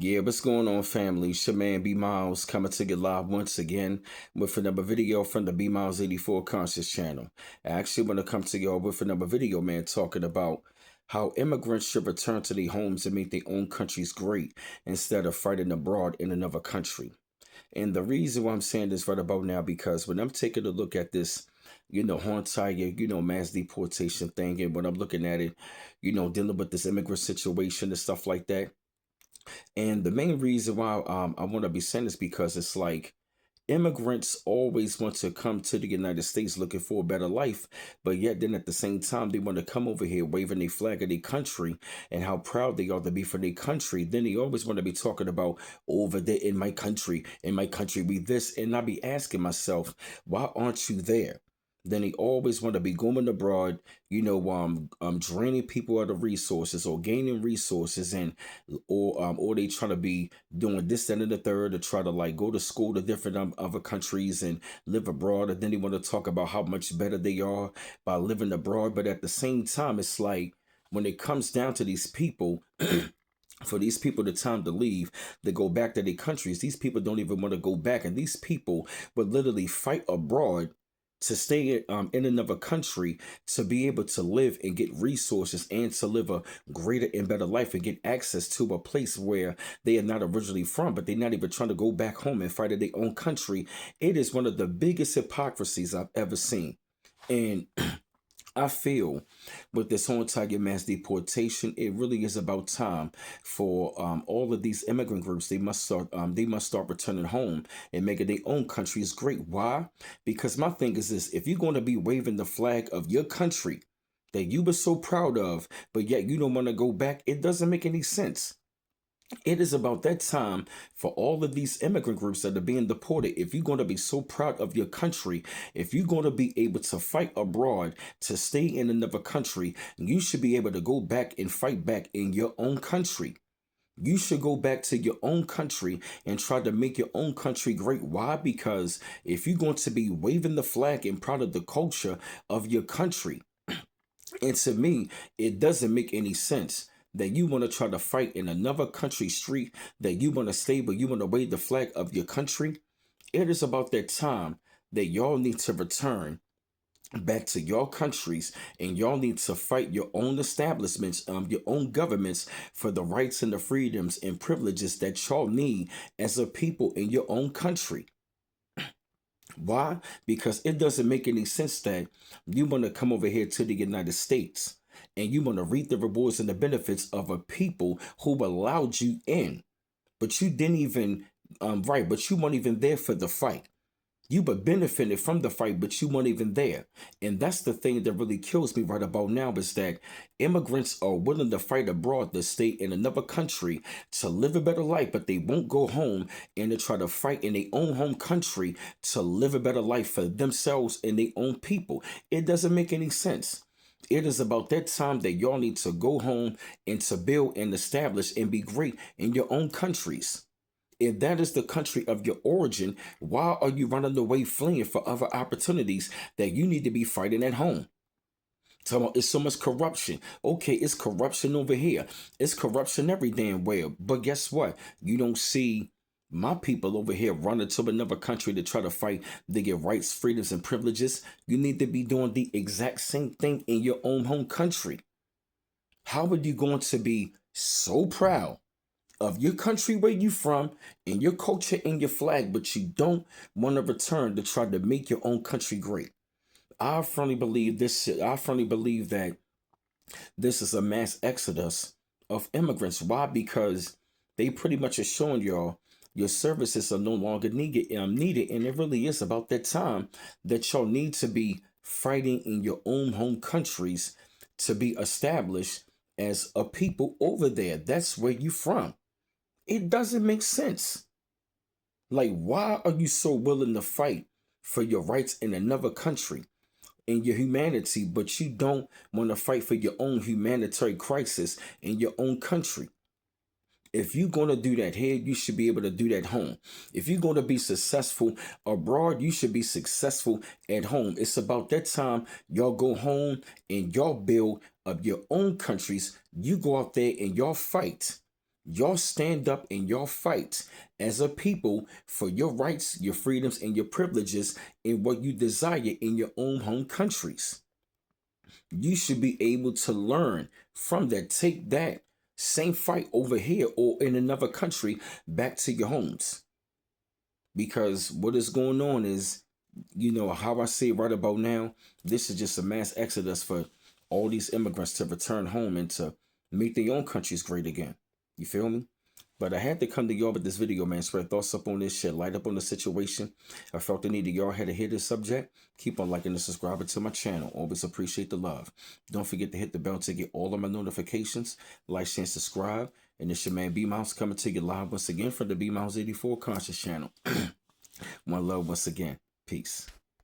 Yeah, what's going on, family? It's your man B Miles coming to you live once again with another video from the B Miles 84 Conscious channel. I actually want to come to y'all with another video, man, talking about how immigrants should return to their homes and make their own countries great instead of fighting abroad in another country. And the reason why I'm saying this right about now, because when I'm taking a look at this, whole entire, mass deportation thing, and when I'm looking at it, dealing with this immigrant situation and stuff like that. And the main reason why I want to be saying this because it's like immigrants always want to come to the United States looking for a better life, but yet then at the same time they want to come over here waving their flag of their country and how proud they are to be for their country. Then they always want to be talking about over there in my country we this, and I be asking myself, why aren't you there? Then they always want to be going abroad, draining people out of resources or gaining resources, and or they try to be doing this, that, and the third to try to like go to school to different other countries and live abroad. And then they want to talk about how much better they are by living abroad. But at the same time, it's like when it comes down to these people, for these people the time to leave, to go back to their countries, these people don't even want to go back. And these people would literally fight abroad to stay in another country to be able to live and get resources and to live a greater and better life and get access to a place where they are not originally from, but they're not even trying to go back home and fight in their own country. It is one of the biggest hypocrisies I've ever seen. And I feel with this whole entire mass deportation, it really is about time for all of these immigrant groups. They must start returning home and making their own countries great. Why? Because my thing is this: if you're going to be waving the flag of your country that you were so proud of, but yet you don't want to go back, it doesn't make any sense. It is about that time for all of these immigrant groups that are being deported. If you're going to be so proud of your country, if you're going to be able to fight abroad to stay in another country, you should be able to go back and fight back in your own country. You should go back to your own country and try to make your own country great. Why? Because if you're going to be waving the flag and proud of the culture of your country, and to me, it doesn't make any sense that you want to try to fight in another country street, that you want to stay, but you want to wave the flag of your country. It is about that time that y'all need to return back to your countries, and y'all need to fight your own establishments, your own governments for the rights and the freedoms and privileges that y'all need as a people in your own country. Why? Because it doesn't make any sense that you want to come over here to the United States and you want to reap the rewards and the benefits of a people who allowed you in, but you didn't even, but you weren't even there for the fight. You were benefiting from the fight, but you weren't even there. And that's the thing that really kills me right about now is that immigrants are willing to fight abroad to stay in another country to live a better life, but they won't go home and to try to fight in their own home country to live a better life for themselves and their own people. It doesn't make any sense. It is about that time that y'all need to go home and to build and establish and be great in your own countries. If that is the country of your origin, why are you running away fleeing for other opportunities that you need to be fighting at home? Talking about it's so much corruption. Okay, it's corruption over here. It's corruption every damn where. But guess what? You don't see my people over here running to another country to try to fight to get rights, freedoms, and privileges. You need to be doing the exact same thing in your own home country. How are you going to be so proud of your country where you from and your culture and your flag, but you don't want to return to try to make your own country great? I firmly believe this. I firmly believe that this is a mass exodus of immigrants. Why? Because they pretty much are showing y'all your services are no longer needed, and it really is about that time that y'all need to be fighting in your own home countries to be established as a people over there. That's where you from. It doesn't make sense. Like, why are you so willing to fight for your rights in another country, in your humanity, but you don't want to fight for your own humanitarian crisis in your own country? If you're going to do that here, you should be able to do that home. If you're going to be successful abroad, you should be successful at home. It's about that time y'all go home and y'all build up your own countries. You go out there and y'all fight Y'all stand up and y'all fight as a people for your rights, your freedoms, and your privileges and what you desire in your own home countries. You should be able to learn from that. Take that same fight over here or in another country back to your homes. Because what is going on is, how I say right about now, this is just a mass exodus for all these immigrants to return home and to make their own countries great again. You feel me? But I had to come to y'all with this video, man. Spread thoughts up on this shit, light up on the situation. I felt the need that y'all had to hear this subject. Keep on liking and subscribing to my channel. Always appreciate the love. Don't forget to hit the bell to get all of my notifications. Like, share, and subscribe. And it's your man B Mouse coming to you live once again from the B Mouse 84 Conscious channel. One love once again. Peace.